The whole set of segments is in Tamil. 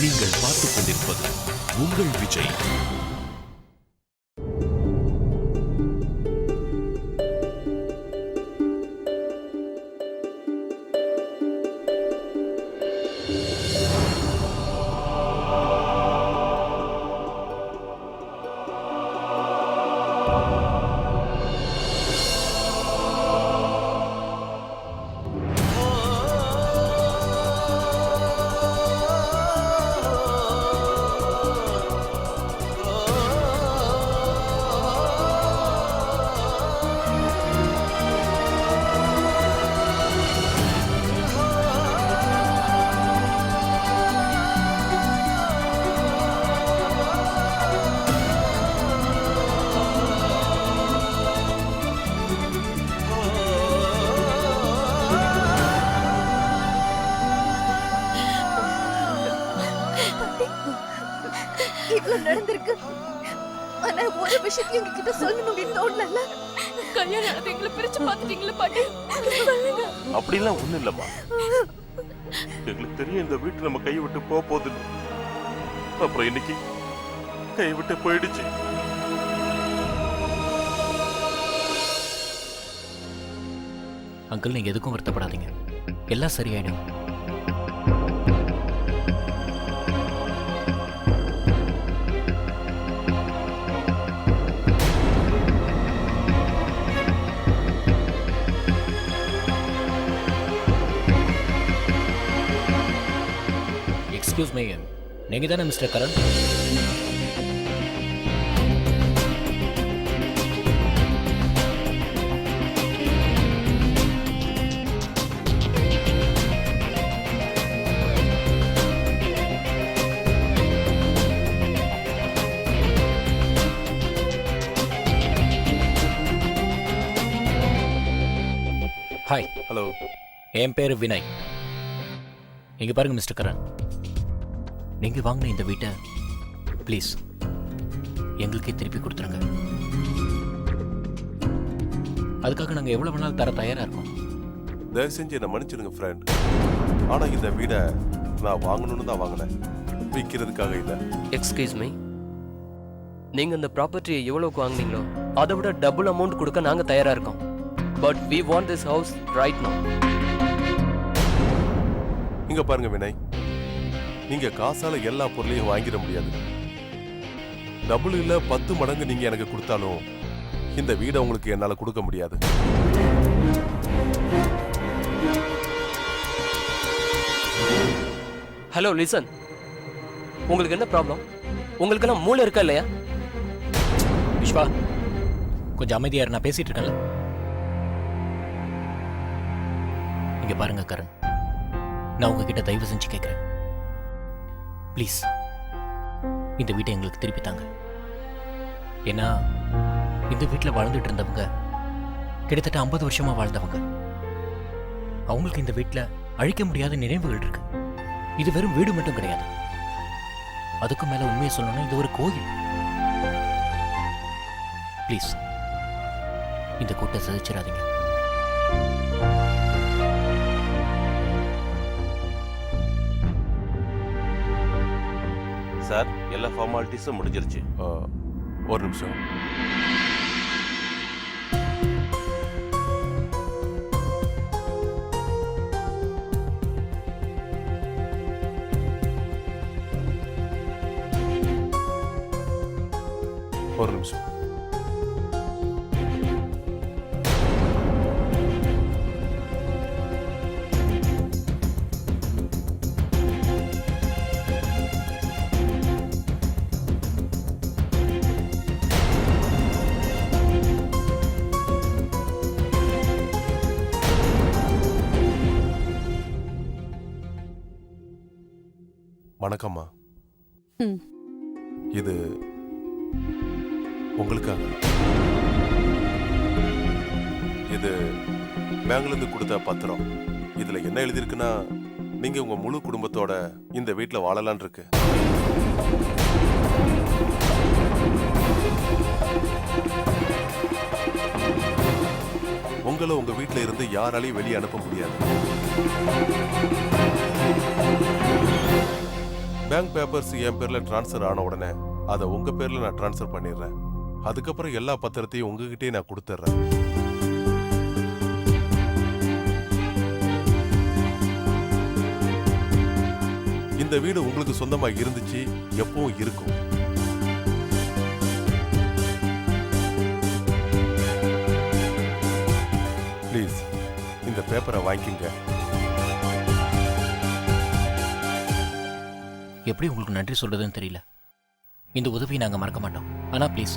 நீங்கள் பார்த்துக் கொண்டிருப்பது உங்கள் விஜய். இவ்வளவு நடந்திருக்கு. ஆனா ஒரு விஷயத்தையும் உங்ககிட்ட சொல்லணும்னு தோணல. கல்யாணம் நடந்து எங்களை பிரிச்சு பார்த்துட்டீங்களா பாட்டி? அப்படிலாம் ஒண்ணும் இல்லம்மா. எங்களுக்கு தெரியும் இந்த வீட்டு நம்ம கை விட்டு போக போகுது. அப்புறம் இன்னைக்கு கை விட்டு போயிடுச்சு. அங்கிள், நீங்க எதுக்கும் வருத்தப்படாதீங்க, எல்லாம் சரியாயிடும். எக்ஸ்கியூஸ் மீ, நீங்க தானே மிஸ்டர் கரண்? ஹாய். ஹலோ. என் பேரு வினய். இங்க பாருங்க மிஸ்டர் கரண், நீங்க வாங்கின இந்த வீட்டை ப்ளீஸ் எங்களுக்கே திருப்பி கொடுத்துருங்க. அதுக்காக நாங்கள் எவ்வளவு வேணாலும் தர தயாரா இருக்கோம். தயவு செஞ்சு என்ன மன்னிச்சிடுங்க ஃப்ரெண்ட். ஆனா இந்த வீடை நான் வாங்கணும்னு தான் வாங்கினேன், விற்கிறதுக்காக இல்லை. எக்ஸ்கியூஸ் மீ, நீங்க இந்த ப்ராப்பர்ட்டியை எவ்வளவுக்கு வாங்குனீங்களோ அதை விட டபுள் அமௌண்ட் கொடுக்க நாங்க தயாரா இருக்கோம். But we want this house right now. இங்க பாருங்க வினய், நீங்க காசால எல்லா பொருளையும் வாங்கிட முடியாது. டபுள் இல்ல 10 மடங்கு நீங்க எனக்கு கொடுத்தாலும் இந்த வீடை உங்களுக்கு என்னால கொடுக்க முடியாது. ஹலோ லிசன், உங்களுக்கு என்ன ப்ராப்ளம்? உங்களுக்கு எல்லாம் மூளை இருக்கா இல்லையா? விஸ்வா, கொஞ்சம் அமைதியா நான் பேசிட்டு இருக்கேன்ல. இங்க பாருங்க கரண், நான் உங்ககிட்ட தயவு செஞ்சு கேட்கிறேன், ப்ளீஸ் இந்த வீட்டை எங்களுக்கு திருப்பி தாங்க. ஏன்னா இந்த வீட்டில் வாழ்ந்துட்டு இருந்தவங்க கிட்டத்தட்ட 50 வருஷமா வாழ்ந்தவங்க. அவங்களுக்கு இந்த வீட்டில் அழிக்க முடியாத நினைவுகள் இருக்கு. இது வெறும் வீடு மட்டும் கிடையாது, அதுக்கு மேல உண்மையை சொல்லணும்னா இது ஒரு கோயில். ப்ளீஸ் இந்த கூட்டை சிதைச்சிடாதீங்க. சார், எல்லா ஃபார்மாலிட்டிஸும் முடிஞ்சிருச்சு. ஒரு நிமிஷம். ஒரு நிமிஷம். வணக்கம்மா. இது உங்களுக்காக. இது பேங்க்ல இருந்து கொடுத்த பத்திரம். இதுல என்ன எழுதிருக்குன்னா, நீங்க உங்க முழு குடும்பத்தோட இந்த வீட்டுல வாழலான் இருக்கு. உங்களை உங்க வீட்டுல இருந்து யாராலையும் வெளியே அனுப்ப முடியாது. பேங்க் பேப்பர்ஸ் என் பேர்ல டிரான்ஸ்ஃபர் ஆன உடனே அதை உங்க பேர்ல நான் டிரான்ஸ்ஃபர் பண்ணிடுறேன். அதுக்கப்புறம் எல்லா பத்திரத்தையும் உங்ககிட்டயே நான் கொடுத்துட்றேன். இந்த வீடு உங்களுக்கு சொந்தமா இருந்துச்சு, எப்பவும் இருக்கும். ப்ளீஸ் இந்த பேப்பரை வாங்கிக்கங்க. எப்படி உங்களுக்கு நன்றி சொல்றதுன்னு தெரியல. இந்த உதவியை நாங்க மறக்க மாட்டோம். ஆனா ப்ளீஸ்,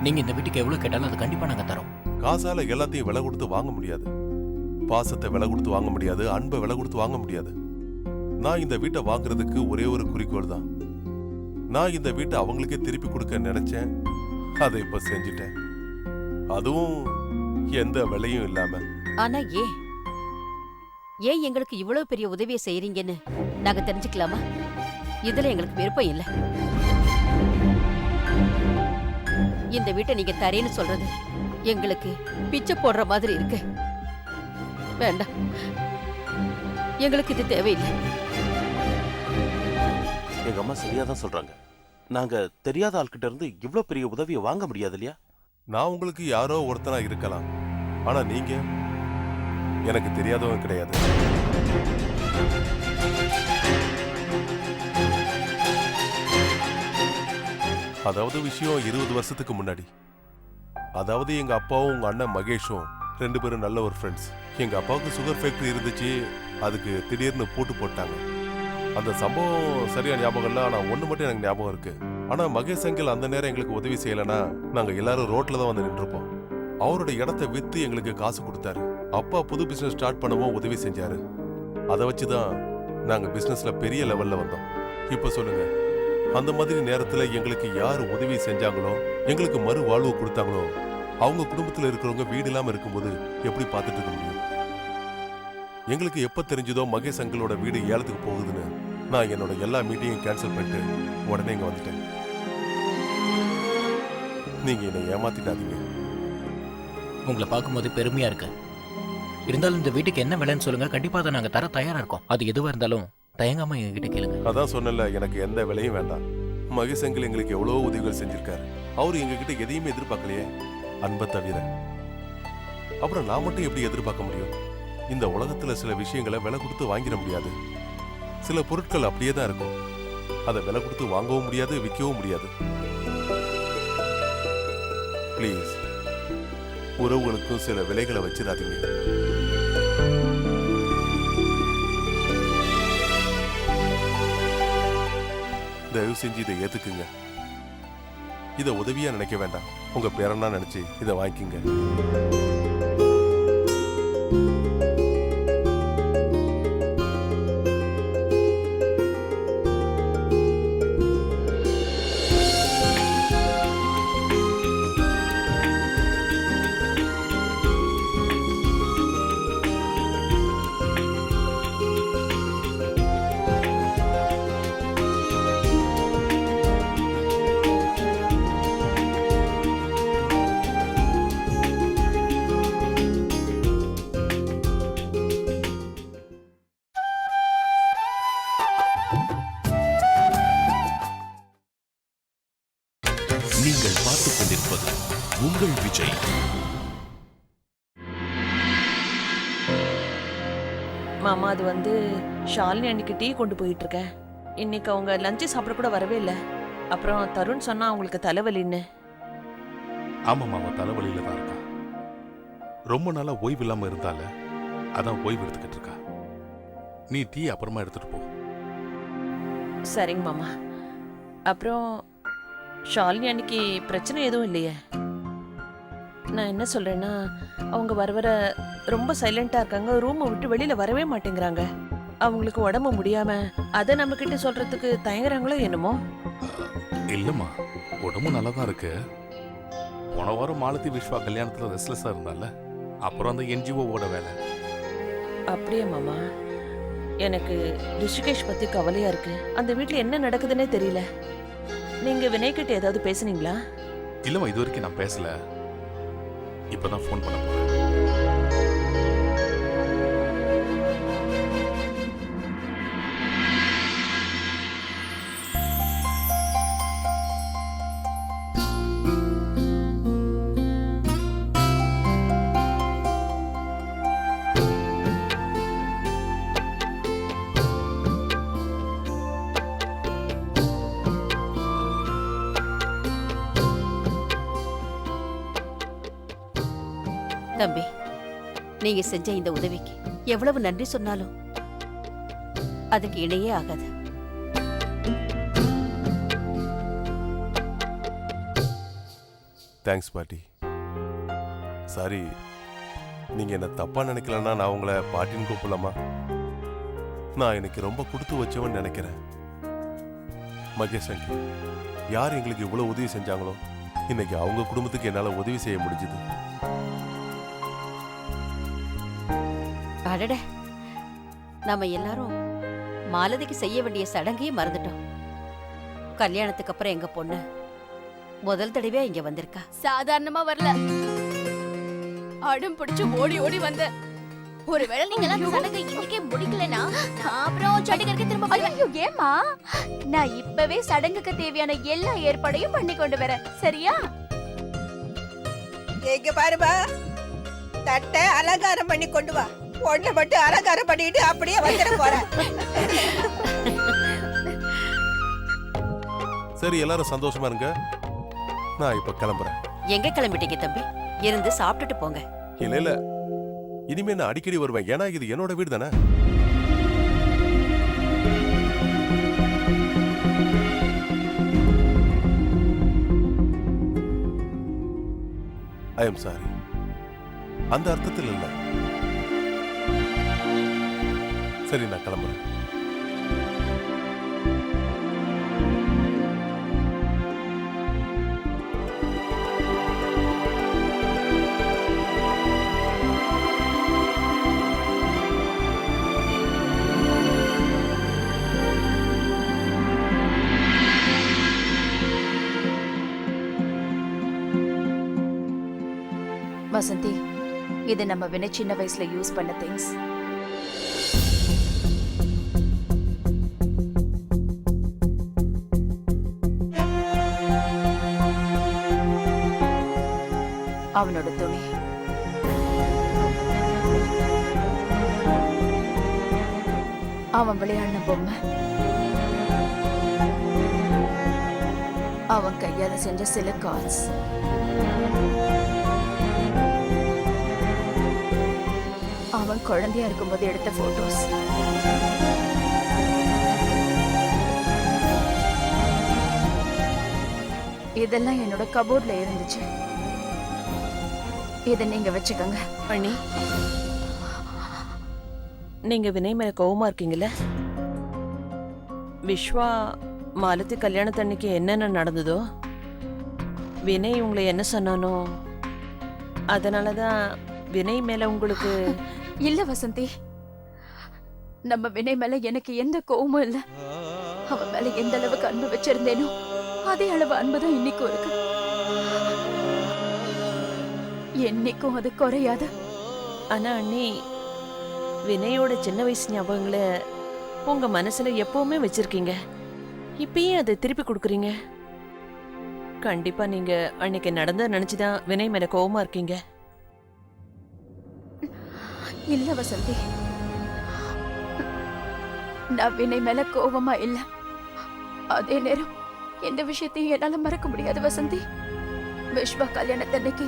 நீங்க இந்த வீட்டுக்கு எவ்வளவு கேட்டாலும் அது கண்டிப்பா நாங்க தரோம். காசால எல்லாத்தையும் விலை கொடுத்து வாங்க முடியாது. பாசத்தை விலை கொடுத்து வாங்க முடியாது. அன்பை விலை கொடுத்து வாங்க முடியாது. நான் இந்த வீட்டை வாங்குறதுக்கு ஒரே ஒரு குறிக்கோள் தான். நான் இந்த வீட்டை அவங்களுக்கே திருப்பி கொடுக்க நினைச்சேன். அதை இப்ப செஞ்சுட்டேன். அதுவும் எந்த விலையும் இல்லாம. ஆனா ஏன் எங்களுக்கு இவ்வளவு பெரிய உதவியை செய்யறீங்கன்னு நாங்க தெரிஞ்சுக்கலாமா? இதுல எங்களுக்கு விருப்பம் இல்ல. இந்த வீட்டை நீங்க தரேன்னு சொல்றது எங்களுக்கு பிச்சை போடுற மாதிரி இருக்கு. வேண்டாம், எங்களுக்கு இது தேவையில்லை. எங்க அம்மா சரியா தான் சொல்றாங்க. நாங்க தெரியாத ஆள்கிட்ட இருந்து இவ்ளோ பெரிய உதவியை வாங்க முடியாது இல்லையா? நான் உங்களுக்கு யாரோ ஒருத்தனா இருக்கலாம். ஆனா நீங்க எனக்கு தெரியாதவங்க கிடையாது. அதாவது விஷயம் 20 வருஷத்துக்கு முன்னாடி. அதாவது எங்க அப்பாவும் உங்க அண்ணன் மகேஷும் 2 பேரும் நல்ல ஒரு ஃப்ரெண்ட்ஸ். எங்க அப்பாவுக்கு சுகர் ஃபேக்டரி இருந்துச்சு. அதுக்கு திடீர்னு பூட்டு போட்டாங்க. அந்த சம்பவம் சரியா ஞாபகம் இல்லை. ஆனா ஒண்ணு மட்டும் எனக்கு ஞாபகம் இருக்கு. ஆனா மகேஷ் அங்கிள் அந்த நேரம் எங்களுக்கு உதவி செய்யலைன்னா நாங்க எல்லாரும் ரோட்ல தான் வந்து நின்றுப்போம். அவரோட இடத்தை வித்து எங்களுக்கு காசு கொடுத்தாரு. அப்பா புது பிசினஸ் ஸ்டார்ட் பண்ணவும் உதவி செஞ்சாரு. அதை வச்சுதான் நாங்க பிசினஸ்ல பெரிய லெவல்ல வந்தோம். இப்ப சொல்லுங்க, அந்த மாதிரி நேரத்துல எங்களுக்கு யார் உதவி செஞ்சாங்களோ, எங்களுக்கு மறு வாழ்வு கொடுத்தாங்களோ, அவங்க குடும்பத்துல இருக்கிறவங்க வீடு இல்லாம இருக்கும்போது எப்படி பார்த்துட்டு இருக்க முடியும்? எங்களுக்கு எப்ப தெரிஞ்சதோ மகேஷ் அங்கிளோட வீடு ஏலத்துக்கு போகுதுன்னு நான் என்னோட எல்லா மீட்டிங்கையும் கேன்சல் பண்ணிட்டு உடனே இங்க வந்துட்டேன். நீங்க என்னை ஏமாத்திட்டாதீங்க. உங்களை பார்க்கும்போது பெருமையா இருக்கு. இருந்தாலும் இந்த வீட்டுக்கு என்ன விலைன்னு சொல்லுங்க, கண்டிப்பா அதை நாங்க தர தயாரா இருக்கோம். அது எதுவா இருந்தாலும் தயங்காம எங்ககிட்ட கேளுங்க. அதான் சொன்னல, எனக்கு எந்த விலையும் வேண்டாம். மகேஷ் அங்கிள் எங்களுக்கு எவ்வளவோ உதவிகள் செஞ்சிருக்காரு. அவரு எங்ககிட்ட எதையுமே எதிர்பார்க்கலையே, அன்பை தவிர. அப்புறம் நான் மட்டும் எப்படி எதிர்பார்க்க முடியும்? இந்த உலகத்துல சில விஷயங்களை விலை கொடுத்து வாங்கிட முடியாது. சில பொருட்கள் அப்படியே தான் இருக்கும். அதை விலை கொடுத்து வாங்கவும் முடியாது, விற்கவும் முடியாது. ப்ளீஸ், உறவுகளுக்கும் சில விலைகளை வச்சிடாதீங்க. தயவு செஞ்சு இதை ஏத்துக்குங்க. இதை உதவியா நினைக்க வேண்டாம். உங்க பேரனா நினைச்சு இதை வாங்கிக்கங்க. நீங்கள் பார்த்துக் கொண்டிருப்பது உங்கள் விஜய். மாமா, அது வந்து ஷாலினி அன்னைக்கு டீ கொண்டு போயிட்டு இருக்கேன். இன்னைக்கு அவங்க லஞ்சு சாப்பிட கூட வரவே இல்லை. அப்புறம் தருண் சொன்னா அவங்களுக்கு தலைவலின்னு. ஆமாம், அவன் தலைவலியில தான் இருக்கா. ரொம்ப நாளா ஓய்வு இல்லாம இருந்தால அதான் ஓய்வு எடுத்துக்கிட்டு இருக்கா. நீ டீ அப்புறமா எடுத்துட்டு போ. சரிங்க மாமா. அப்புறம் ஷாலினி அன்னைக்கு பிரச்சனை எதுவும் இல்லையே? நான் என்ன சொல்றேன்னா, அவங்க வர வர ரொம்ப சைலண்டா இருக்காங்க. ரூமை விட்டு வெளியில வரவே மாட்டேங்கிறாங்க. அவங்களுக்கு உடம்பு முடியாம அதை நம்ம கிட்ட சொல்றதுக்கு தயங்குறாங்களோ என்னமோ. இல்லம்மா, உடம்பு நல்லா தான் இருக்கு. போன வாரம் மாலதி விஸ்வா கல்யாணத்துல ரெஸ்ட்லெஸ்ஸா இருந்தால, அப்புறம் அந்த என்ஜிஓவோட வேலை. அப்படியே மாமா, எனக்கு ரிஷிகேஷ் பத்தி கவலையா இருக்கு. அந்த வீட்டுல என்ன நடக்குதுன்னே தெரியல. நீங்க வினய் கிட்ட ஏதாவது பேசுனீங்களா? இல்லம்மா, இது வரைக்கும் நான் பேசல. இப்பதான் ஃபோன் பண்ண போறேன். தம்பி, நீங்க செஞ்ச இந்த உதவிக்கு எவ்வளவு நன்றி சொன்னாலும் அதுக்கு இணையே ஆகாது. தேங்க்ஸ் பாட்டி. சாரி, நீங்க என்ன தப்பா நினைக்கலன்னா நான் உங்களை பாட்டின்னு கூப்பிடலாமா? நான் எனக்கு ரொம்ப கொடுத்து வச்சவன் நினைக்கிறேன். மகேஷ் அங்கிள் யார் எங்களுக்கு இவ்வளவு உதவி செஞ்சாங்களோ இன்னைக்கு அவங்க குடும்பத்துக்கு என்னால உதவி செய்ய முடிஞ்சது. அடட, நாம எல்லாரும் மாலதிக்கு செய்ய வேண்டிய சடங்கையும் மறந்துட்டோம். கல்யாணத்துக்கு அப்புறம் எங்க பொண்ணு முதல் தடவையா இங்க வந்திருக்கா. சாதாரணமா வரல, அடம் பிடிச்சு ஓடி ஓடி வந்த. ஒருவேளை நீங்க எல்லாம் சடங்கை இன்னைக்கே முடிக்கலனா அப்புறம் சண்டிகருக்கு திரும்ப வருவேன். ஐயோ ஏமா, நான் இப்பவே சடங்குக்கு தேவையான எல்லா ஏற்பாடையும் பண்ணி கொண்டு வரேன், சரியா? எங்க பாருமா, தட்டை அலங்காரம் பண்ணி கொண்டு வா. ஒண்ணு மட்டும் அலங்காரம் பண்ணிட்டு அப்படியே வந்துட போறேன். சரி, எல்லாரும் சந்தோஷமா இருங்க. நான் இப்ப கிளம்புறேன். எங்க கிளம்பிட்டீங்க தம்பி? இருந்து சாப்பிட்டுட்டு போங்க. இல்ல இல்ல, இனிமே நான் அடிக்கடி வருவேன். ஏன்னா இது என்னோட வீடு தானே. I am sorry. அந்த அர்த்தத்தில் இல்ல. சரி, நான் கிளம்புறேன். வசந்தி, இது நம்ம வினை சின்ன வயசுல யூஸ் பண்ண திங்ஸ். அவனோட துணி. அவன் விளையாடின பொம்மை. அவன் கையால செஞ்ச சில கார்ட்ஸ். அவன் குழந்தையா இருக்கும்போது எடுத்த போட்டோஸ். இதெல்லாம் என்னோட கபோர்ட்ல இருந்துச்சு. இதை நீங்க வச்சுக்கோங்க. அண்ணி, நீங்க வினய் மேல கோவமா இருக்கீங்கல்ல? விஸ்வா மாலதி கல்யாணத்தன்னைக்கு என்னென்ன நடந்ததோ, வினய் உங்களை என்ன சொன்னானோ, அதனாலதான் வினய் மேல உங்களுக்கு... இல்ல வசந்தி, நம்ம வினய் மேல எனக்கு எந்த கோவமும் இல்ல. அவன் மேல எந்த அளவுக்கு அன்பு வச்சிருந்தேனோ அதே அளவு அன்புதான் இன்னைக்கும் இருக்கு. என்னைக்கும் அது குறையாது. ஆனா அண்ணி, வினயோட சின்ன வயசு ஞாபகங்களை உங்க மனசுல எப்பவுமே வச்சிருக்கீங்க. இப்பயே அதை திருப்பி கொடுக்குறீங்க. கண்டிப்பா நீங்க அன்னைக்கு நடந்த நினைச்சுதான் வினய் மேல கோவமா இருக்கீங்க. இல்ல வசந்தி, நான் வினய் மேல கோவமா இல்ல. அதே நேரம் எந்த விஷயத்தையும் என்னால மறக்க முடியாது வசந்தி. விஸ்வா கல்யாணத்தன்னைக்கு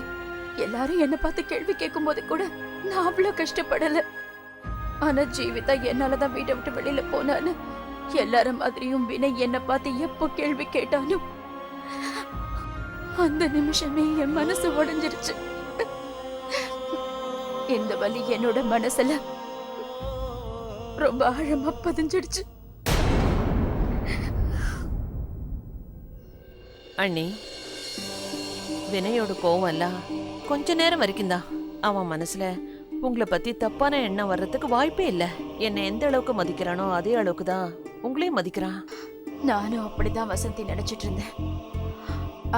எல்லாரும் என்ன பார்த்து கேள்வி கேட்கும் போது கூட நான் அவ்வளவு கஷ்டப்படல. ஆனா ஜீவிதா என்னாலதான் வீட்டை விட்டு வெளியில போனான்னு எல்லாரும் மாதிரியும் வினய் என்ன பார்த்து எப்போ கேள்வி கேட்டாலும் அந்த நிமிஷமே என் மனசு உடைஞ்சிருச்சு. இந்த வலி என்னோட மனசுல ரொம்ப ஆழமா பதிஞ்சிடுச்சு. அண்ணி, வினயோட கோவம் இல்ல கொஞ்ச நேரம் வரைக்கும் தான். அவன் மனசுல உங்களை பத்தி தப்பான எண்ணம் வர்றதுக்கு வாய்ப்பே இல்ல. என்னை எந்த அளவுக்கு மதிக்கிறானோ அதே அளவுக்கு தான் உங்களையும் மதிக்கிறான். நானும் அப்படிதான் வசந்தி நினைச்சிட்டு இருந்தேன்.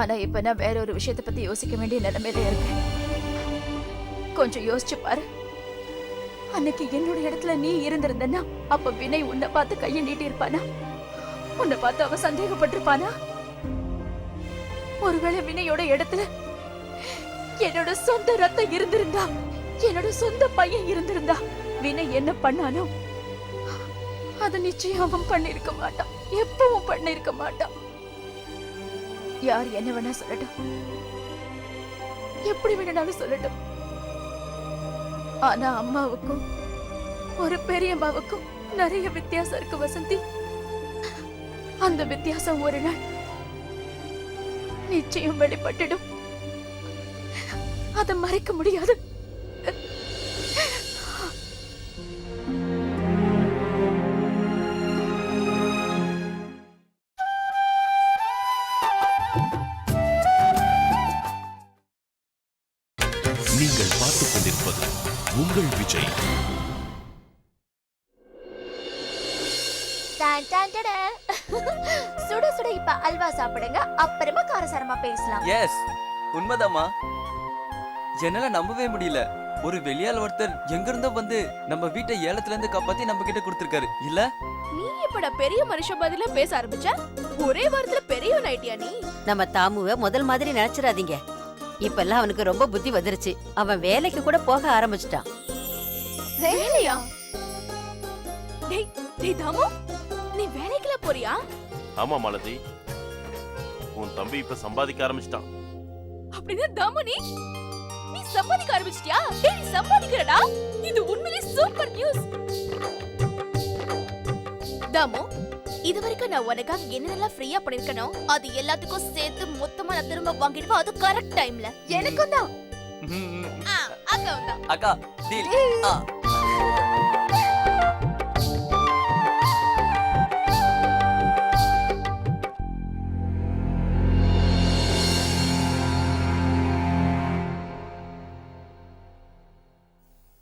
ஆனா இப்ப நான் வேற ஒரு விஷயத்தை பத்தி யோசிக்க வேண்டிய நிலைமையில இருக்கேன். கொஞ்சம் யோசிச்சு பாரு. அன்னைக்கு என்னோட இடத்துல நீ இருந்திருந்தனா அப்ப வினய் உன்னை பார்த்து கையை நீட்டி இருப்பானா? உன்னை பார்த்து அவன் சந்தேகப்பட்டிருப்பானா? ஒருவேளை வினையோட இடத்துல என்னோட சொந்த ரத்தம் இருந்திருந்தா, என்னோட சொந்த பையன் இருந்திருந்தா, வினய் என்ன பண்ணானோ அத நிச்சயம் அவன் பண்ணிருக்க மாட்டான். எப்பவும் பண்ணிருக்க மாட்டான். யார் என்ன வேணா சொல்லட்டும், எப்படி வேணாலும் சொல்லட்டும். ஆனா அம்மாவுக்கும் ஒரு பெரியம்மாவுக்கும் நிறைய வித்தியாசம் இருக்கு வசந்தி. அந்த வித்தியாசம் ஒரு நாள் நிச்சயம் வெளிப்பட்டுடும். அதை மறைக்க முடியாது. நீங்கள் பார்த்துக் கொண்டிருப்பது உங்கள் விஜய். சுட சுட இப்ப அல்வா சாப்பிடுங்க, அப்புறமா காரசாரமா பேசலாம். எஸ், உண்மைதாம்மா. என்னால நம்பவே முடியல. ஒரு வெளியாள் ஒருத்தர் எங்க இருந்தோ வந்து நம்ம வீட்டை ஏலத்துல இருந்து காப்பாத்தி நம்ம கிட்ட கொடுத்திருக்காரு இல்ல? நீ இப்பட பெரிய மனுஷன் பதிலா பேச ஆரம்பிச்ச? ஒரே வாரத்துல பெரிய நைட்டியா நீ? நம்ம தாமுவ முதல் மாதிரி நினைச்சிடாதீங்க. இப்பெல்லாம் அவனுக்கு ரொம்ப புத்தி வந்துருச்சு. அவன் வேலைக்கு கூட போக ஆரம்பிச்சிட்டான். வேலையா? டேய் டேய் தாமு, நீ வேலைக்குல போறியா? ஆமா மாலதி, உன் தம்பி இப்ப சம்பாதிக்க ஆரம்பிச்சிட்டான். அப்படின்னா தாமு நீ சம்பாதிக்க ஆரம்பிச்சிட்டியா? டேய் நீ சம்பாதிக்கிறடா. இது உண்மையிலே சூப்பர் நியூஸ். தாமு, இதுவரைக்கும் நான் உனக்காக என்னெல்லாம் ஃப்ரீயா பண்ணிருக்கனோ அது எல்லாத்துக்கும் சேர்த்து மொத்தமா நான் திரும்ப வாங்கிடுவேன். அது கரெக்ட் டைம்ல. எனக்கும் தான். அக்கா தான். அக்கா டீல்.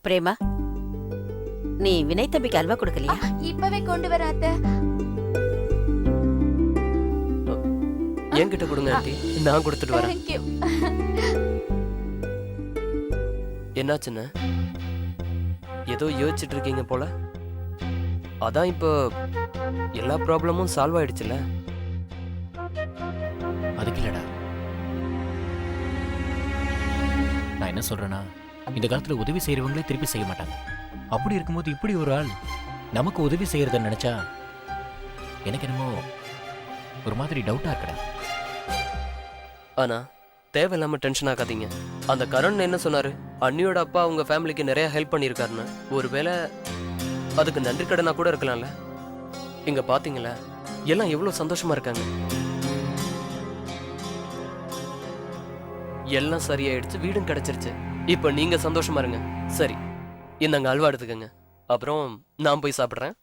பிரேமா, நீ வினய் தம்பிக்கு அல்வா கொடுக்கலையா? இப்பவே கொண்டு வர அத்தை. என்கிட்ட கொடுங்க ஆண்டி, நான் கொடுத்துட்டு வரேன். Thank you. என்னாச்சுன்னு ஏதோ யோசிச்சுட்டு இருக்கீங்க போல. அதான் இப்போ எல்லா ப்ராப்ளமும் சால்வ் ஆயிடுச்சுல. அதுக்கு இல்லடா, நான் என்ன சொல்றேன்னா, இந்த காலத்துல உதவி செய்யறவங்களே திருப்பி செய்ய மாட்டாங்க. அப்படி இருக்கும்போது இப்படி ஒரு ஆள் நமக்கு உதவி செய்யறத நினைச்சா எனக்கு என்னமோ ஒரு மாதிரி டவுட்டா இருக்கடா. ஆனா தேவையில்லாம டென்ஷன் ஆகாதீங்க. அந்த கரண் என்ன சொன்னாரு, அண்ணியோட அப்பா அவங்க ஃபேமிலிக்கு நிறைய ஹெல்ப் பண்ணியிருக்காருன்னு. ஒருவேளை அதுக்கு நன்றி கடனா கூட இருக்கலாம்ல. இங்க பாத்தீங்களா எல்லாம் எவ்வளவு சந்தோஷமா இருக்காங்க. எல்லாம் சரியாயிடுச்சு, வீடும் கிடைச்சிருச்சு. இப்ப நீங்க சந்தோஷமா இருங்க. சரி, இந்தாங்க அல்வா எடுத்துக்கங்க. அப்புறம் நான் போய் சாப்பிடுறேன்.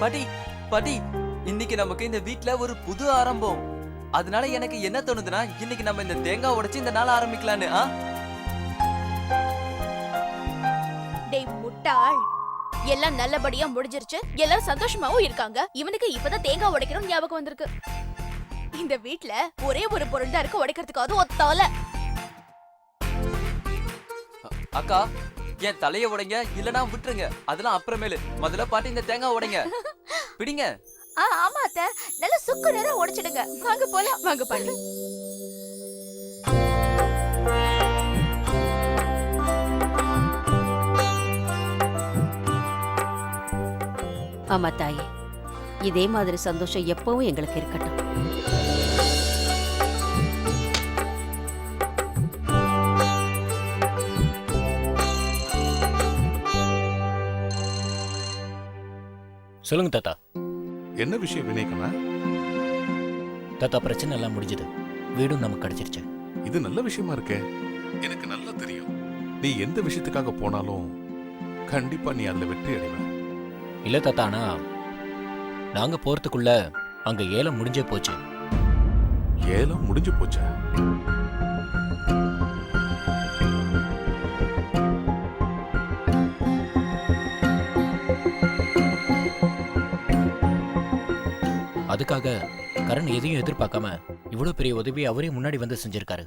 பாட்டி பாட்டி, இன்னைக்கு நமக்கு இந்த வீட்ல ஒரு புது ஆரம்பம். அதனால எனக்கு என்ன தோணுதுன்னா, இன்னைக்கு நம்ம இந்த தேங்காய் உடைச்சு இந்த நாள் ஆரம்பிக்கலான்னு. டேய் முட்டாள், எல்லாம் நல்லபடியா முடிஞ்சிருச்சு, எல்லாரும் சந்தோஷமாவும் இருக்காங்க. இவனுக்கு இப்பதான் தேங்காய் உடைக்கணும் ஞாபகம் வந்திருக்கு. இந்த வீட்ல ஒரே ஒரு பொருள் தான் இருக்கு உடைக்கிறதுக்கு, அது ஒத்தால. அக்கா, என் தலைய உடைங்க, இல்லனா விட்டுருங்க. அதெல்லாம் அப்புறமேலு. முதல்ல பாட்டி இந்த தேங்காய் உடைங்க. பிடிங்க. ஆமா அத்தை, நல்ல சுக்கு நேரம் உடைச்சிடுங்க. வாங்க போலாம். வாங்க பாட்டி. ஆமா தாயே, இதே மாதிரி சந்தோஷம் எப்பவும் எங்களுக்கு இருக்கட்டும். சொல்லுங்க தாத்தா. என்ன விஷயம் வினய்கண்ணா? தாத்தா, பிரச்சனை எல்லாம் முடிஞ்சது, வீடும் நமக்கு கிடைச்சிருச்சு. இது நல்ல விஷயமா இருக்கே. எனக்கு நல்லா தெரியும், நீ எந்த விஷயத்துக்காக போனாலும் கண்டிப்பா நீ அதுல வெற்றி அடைவ. இல்ல தாத்தா, ஆனா நாங்க போறதுக்குள்ள அங்க ஏலம் முடிஞ்சே போச்சு. ஏலம் முடிஞ்சு போச்சா? அதுக்காக கரண் எதையும் எதிர்பார்க்காம இவ்வளவு பெரிய உதவி அவரே முன்னாடி வந்து செஞ்சிருக்காரு.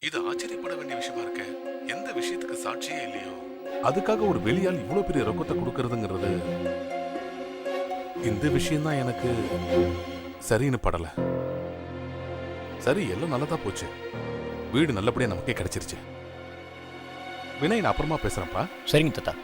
இது ஆச்சரியப்பட வேண்டிய விஷயமா இருக்க. எந்த விஷயத்துக்கு சாட்சியே இல்லையோ அதுக்காக ஒரு வெளியால் இவ்வளவு பெரிய ரொக்கத்தை கொடுக்கறதுங்கிறது, இந்த விஷயம்தான் எனக்கு சரின்னு படல. சரி, எல்லாம் நல்லதா போச்சு. வீடு நல்லபடியா நமக்கே கிடைச்சிருச்சு. வினய், நான் அப்புறமா பேசுறேன்ப்பா. சரிங்க தாத்தா.